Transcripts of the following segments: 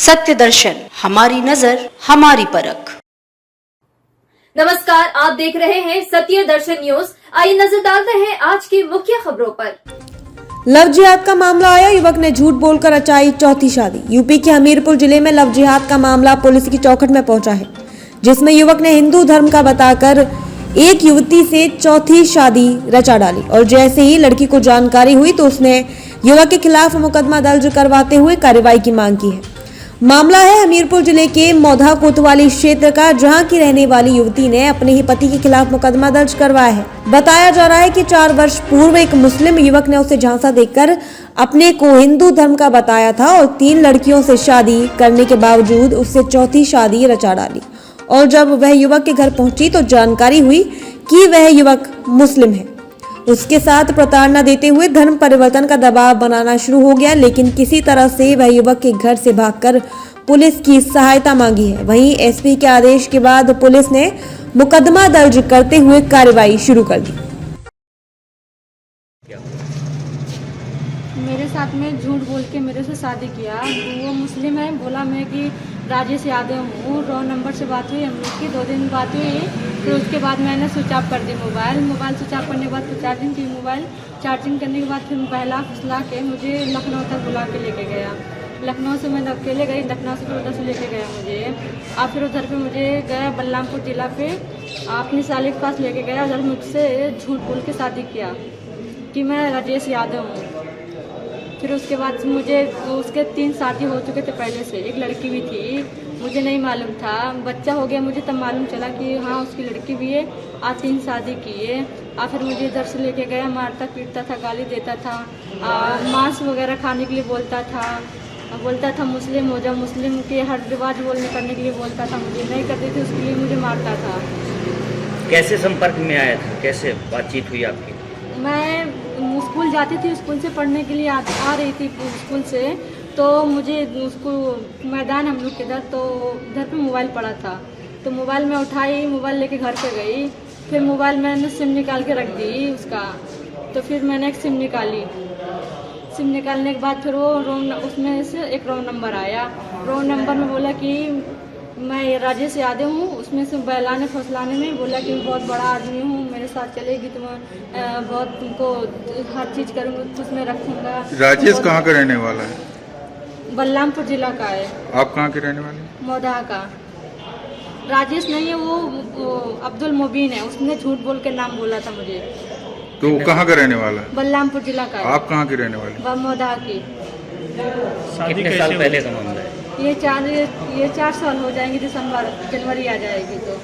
सत्य दर्शन, हमारी नजर, हमारी परख। नमस्कार, आप देख रहे हैं सत्य दर्शन न्यूज। आइए नजर डालते हैं आज की मुख्य खबरों पर। लव जिहाद का मामला आया, युवक ने झूठ बोलकर रचाई चौथी शादी। यूपी के हमीरपुर जिले में लव जिहाद का मामला पुलिस की चौखट में पहुंचा है, जिसमें युवक ने हिंदू धर्म का बताकर एक युवती से चौथी शादी रचा डाली और जैसे ही लड़की को जानकारी हुई तो उसने युवक के खिलाफ मुकदमा दर्ज करवाते हुए कार्रवाई की मांग की है। मामला है हमीरपुर जिले के मौधा कोतवाली क्षेत्र का, जहां की रहने वाली युवती ने अपने ही पति के खिलाफ मुकदमा दर्ज करवाया है। बताया जा रहा है कि 4 वर्ष पूर्व एक मुस्लिम युवक ने उसे झांसा देकर अपने को हिंदू धर्म का बताया था और 3 लड़कियों से शादी करने के बावजूद उससे चौथी शादी रचा डाली। और जब वह युवक के घर पहुंची तो जानकारी हुई कि वह युवक मुस्लिम है। उसके साथ प्रताड़ना देते हुए धर्म परिवर्तन का दबाव बनाना शुरू हो गया, लेकिन किसी तरह से वह युवक के घर से भागकर पुलिस की सहायता मांगी है। वहीं एसपी के आदेश के बाद पुलिस ने मुकदमा दर्ज करते हुए कार्रवाई शुरू कर दी। मेरे साथ में झूठ बोल के मेरे से शादी किया। वो मुस्लिम है, बोला मैं कि राजेश यादव हूँ। रॉन्ग नंबर से बात हुई हम लोग की, 2 दिन बात हुई। फिर उसके बाद मैंने स्विच ऑफ कर दी मोबाइल स्विच ऑफ करने के बाद फिर चार्जिंग की मोबाइल। चार्जिंग करने के बाद फिर बहला फुसला के मुझे लखनऊ तक बुला के लेके गया। लखनऊ से मैं अकेले गई, लखनऊ से फिर उधर से लेके गया मुझे। और फिर उधर पे मुझे गया बलरामपुर जिला पे अपनी साली के पास लेके गया। उधर मुझसे झूठ बोल के शादी किया कि मैं राजेश यादव हूँ। फिर उसके बाद मुझे उसके 3 शादी हो चुके थे पहले से, एक लड़की भी थी, मुझे नहीं मालूम था। बच्चा हो गया मुझे तब मालूम चला कि हाँ उसकी लड़की भी है और 3 शादी की है। और फिर मुझे इधर से लेके गया, मारता पीटता था, गाली देता था, मांस वगैरह खाने के लिए बोलता था मुस्लिम हो जा, मुस्लिम के हर रिवाज बोलने करने के लिए बोलता था। मुझे नहीं करती थी, उसके लिए मुझे मारता था। कैसे संपर्क में आया था, कैसे बातचीत हुई आपकी? मैं स्कूल जाती थी, स्कूल से पढ़ने के लिए आ रही थी स्कूल से, तो मुझे उसको मैदान हम लोग के इधर, तो इधर पे मोबाइल पड़ा था, तो मोबाइल में उठाई, मोबाइल लेके घर पे गई। फिर मोबाइल मैंने सिम निकाल के रख दी उसका। तो फिर मैंने एक सिम निकाली, सिम निकालने के बाद फिर वो उसमें से एक रॉन्ग नंबर आया। रॉन्ग नंबर में बोला कि मैं राजेश यादव हूँ। उसमें से बहलाने फसलाने में बोला कि मैं बहुत बड़ा आदमी हूँ, मेरे साथ चलेगी तो मैं बहुत तुमको हर चीज़ करूँगा, उसमें रखूँगा। राजेश कहाँ का रहने वाला है? बलरामपुर जिला का है। आप कहाँ के रहने वाले हैं? मौदा का। राजेश नहीं है, वो अब्दुल मुबीन है, उसने झूठ बोल के नाम बोला था मुझे। तो वो कहाँ का रहने वाला है? बलरामपुर जिला का है। आप कहाँ के रहने वाले? मौदा की। कितने साल पहले का मामला है? ये 4 साल हो जाएंगे, जनवरी आ जाएगी तो।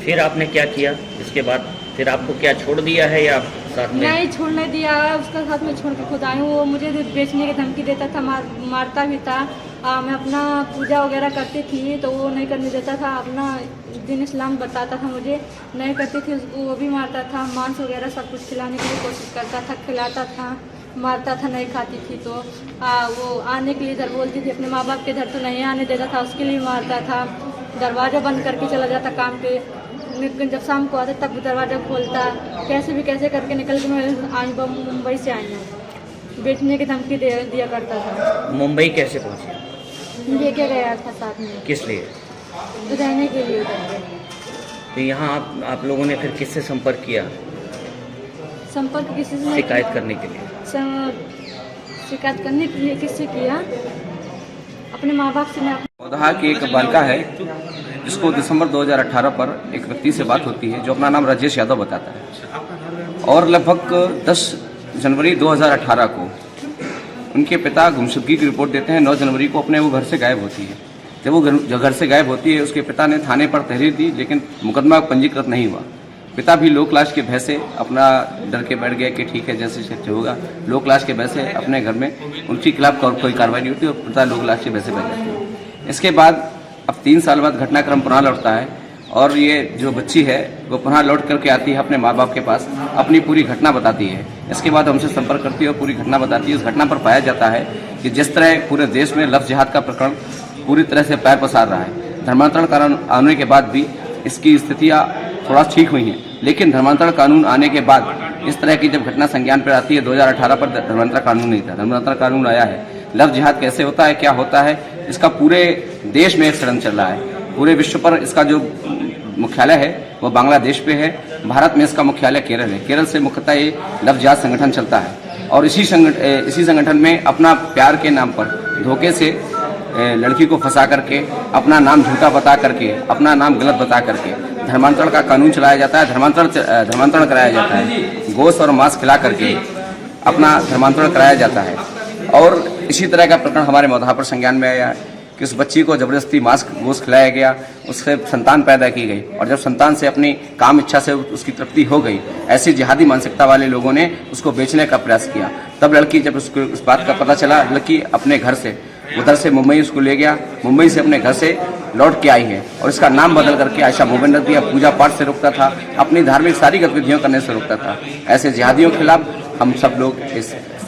फिर आपने क्या किया इसके बाद? फिर आपको क्या छोड़ दिया है या साथ में? नहीं छोड़ने दिया, उसका साथ में छोड़ के खुद आई हूँ। वो मुझे बेचने की धमकी देता था, मारता भी था। मैं अपना पूजा वगैरह करती थी तो वो नहीं करने देता था, अपना दीन इस्लाम बताता था मुझे, नहीं करती थी वो भी मारता था। मांस वगैरह सब कुछ खिलाने की कोशिश करता था, खिलाता था, मारता था, नहीं खाती थी तो वो आने के लिए इधर बोलती थी, अपने माँ बाप के इधर तो नहीं आने देता था, उसके लिए मारता था। दरवाज़ा बंद करके चला जाता काम पे, जब शाम को आता तब दरवाज़ा खोलता। कैसे भी कैसे करके निकल के मैं आई, मुंबई से आई हूँ। बेचने की धमकी दिया करता था। मुंबई कैसे पहुंचे? लेके गया था साथ में। किस लिए? रहने के लिए उधर। तो यहाँ आप लोगों ने फिर किससे संपर्क किया? संपर्क किसी से शिकायत करने के लिए? शिकायत करने के लिए किससे किया? अपने माँ बाप से। मौधा की एक बालिका है जिसको दिसंबर 2018 पर एक व्यक्ति से बात होती है जो अपना नाम राजेश यादव बताता है, और लगभग 10 जनवरी 2018 को उनके पिता गुमशुदगी की रिपोर्ट देते हैं। 9 जनवरी को अपने वो घर से गायब होती है। जब वो घर से गायब होती है, उसके पिता ने थाने पर तहरीर दी, लेकिन मुकदमा पंजीकृत नहीं हुआ। पिता भी लोक लाश के भय से अपना डर के बैठ गया कि ठीक है जैसे शक्य होगा। लोक लाश के भय से अपने घर में उनके खिलाफ कोई कार्रवाई नहीं होती और पिता लोक लाश के भय से बैठ जाते हैं। इसके बाद अब 3 साल बाद घटनाक्रम पुनः लौटता है और ये जो बच्ची है वो पुनः लौट करके आती है अपने माँ बाप के पास, अपनी पूरी घटना बताती है। इसके बाद हमसे संपर्क करती है और पूरी घटना बताती है। इस घटना पर पाया जाता है कि जिस तरह पूरे देश में लव जिहाद का प्रकरण पूरी तरह से पैर पसार रहा है, धर्मांतरण कानून आने के बाद भी इसकी स्थितियाँ थोड़ा ठीक हुई हैं, लेकिन धर्मांतरण कानून आने के बाद इस तरह की जब घटना संज्ञान पर आती है, 2018 पर धर्मांतरण कानून नहीं था, धर्मांतरण कानून आया है लव जिहाद कैसे होता है, क्या होता है, इसका पूरे देश में एक षड्यंत्र चल रहा है। पूरे विश्व पर इसका जो मुख्यालय है वो बांग्लादेश पे है, भारत में इसका मुख्यालय केरल है। केरल से मुख्यतः ये लव जिहाद संगठन चलता है और इसी संगठन में अपना प्यार के नाम पर धोखे से लड़की को फंसा करके, अपना नाम झूठा बता करके, अपना नाम गलत बता करके धर्मांतरण का कानून चलाया जाता है, धर्मांतरण कराया जाता है, गोश्त और मांस खिला करके अपना धर्मांतरण कराया जाता है। और इसी तरह का प्रकरण हमारे मौधा पर संज्ञान में आया कि उस बच्ची को जबरदस्ती मांस गोश्त खिलाया गया, उससे संतान पैदा की गई और जब संतान से अपनी काम इच्छा से उसकी तृप्ति हो गई, ऐसी जिहादी मानसिकता वाले लोगों ने उसको बेचने का प्रयास किया। तब लड़की जब उसको उस बात का पता चला, लड़की अपने घर से उधर से मुंबई उसको ले गया, मुंबई से अपने घर से लौट के आई है और इसका नाम बदल करके आयशा मोमिन रख दिया। पूजा पाठ से रोकता था, अपनी धार्मिक सारी गतिविधियों करने से रोकता था। ऐसे जिहादियों के खिलाफ हम सब लोग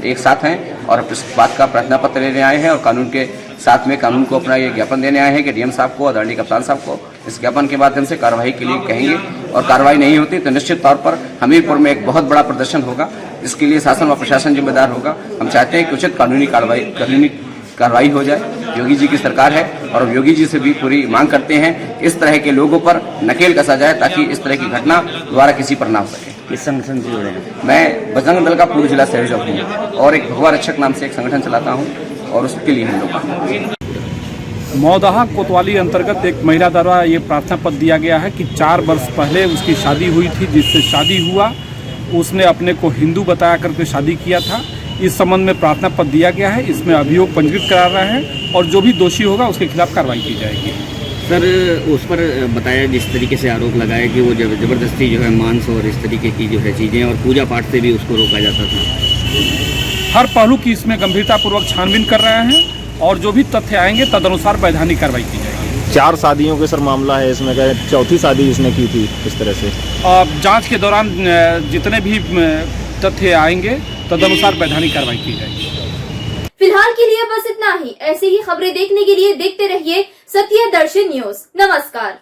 एक साथ हैं और इस बात का प्रार्थना पत्र लेने आए हैं और कानून के साथ में कानून को अपना ये ज्ञापन देने आए हैं कि डीएम साहब को, आदरणीय कप्तान साहब को इस ज्ञापन के माध्यम से कार्रवाई के लिए कहेंगे और कार्रवाई नहीं होती तो निश्चित तौर पर हमीरपुर में एक बहुत बड़ा प्रदर्शन होगा। इसके लिए शासन व प्रशासन जिम्मेदार होगा। हम चाहते हैं कि उचित कानूनी कार्रवाई हो जाए। योगी जी की सरकार है और योगी जी से भी पूरी मांग करते हैं कि इस तरह के लोगों पर नकेल कसा जाए ताकि इस तरह की घटना दोबारा किसी पर ना हो सके। किस संगठन से जुड़े हैं? मैं बजरंग दल का पूर्व जिला संयोजक हूँ और एक भगवा रक्षक नाम से एक संगठन चलाता हूँ और उसके लिए हम लोग मौदहा कोतवाली अंतर्गत एक महिला द्वारा ये प्रार्थना पत्र दिया गया है कि 4 वर्ष पहले उसकी शादी हुई थी, जिससे शादी हुआ उसने अपने को हिंदू बताया करके शादी किया था। इस संबंध में प्रार्थना पत्र दिया गया है। इसमें अभियोग पंजीकृत करा रहे हैं और जो भी दोषी होगा उसके खिलाफ कार्रवाई की जाएगी। सर, उस पर बताया जिस तरीके से आरोप लगाया कि वो जबरदस्ती जो है मांस और इस तरीके की जो है चीज़ें और पूजा पाठ से भी उसको रोका जाता था। हर पहलू की इसमें गंभीरतापूर्वक छानबीन कर रहे हैं और जो भी तथ्य आएंगे तदनुसार वैधानिक कार्रवाई की जाएगी। 4 शादियों के सर मामला है इसमें, चौथी शादी इसने की थी इस तरह से। जांच के दौरान जितने भी तथ्य आएंगे तदनुसार वैधानिक कार्रवाई की जाएगी। फिलहाल के लिए बस इतना ही। ऐसे ही खबरें देखने के लिए देखते रहिए सत्य दर्शन न्यूज। नमस्कार।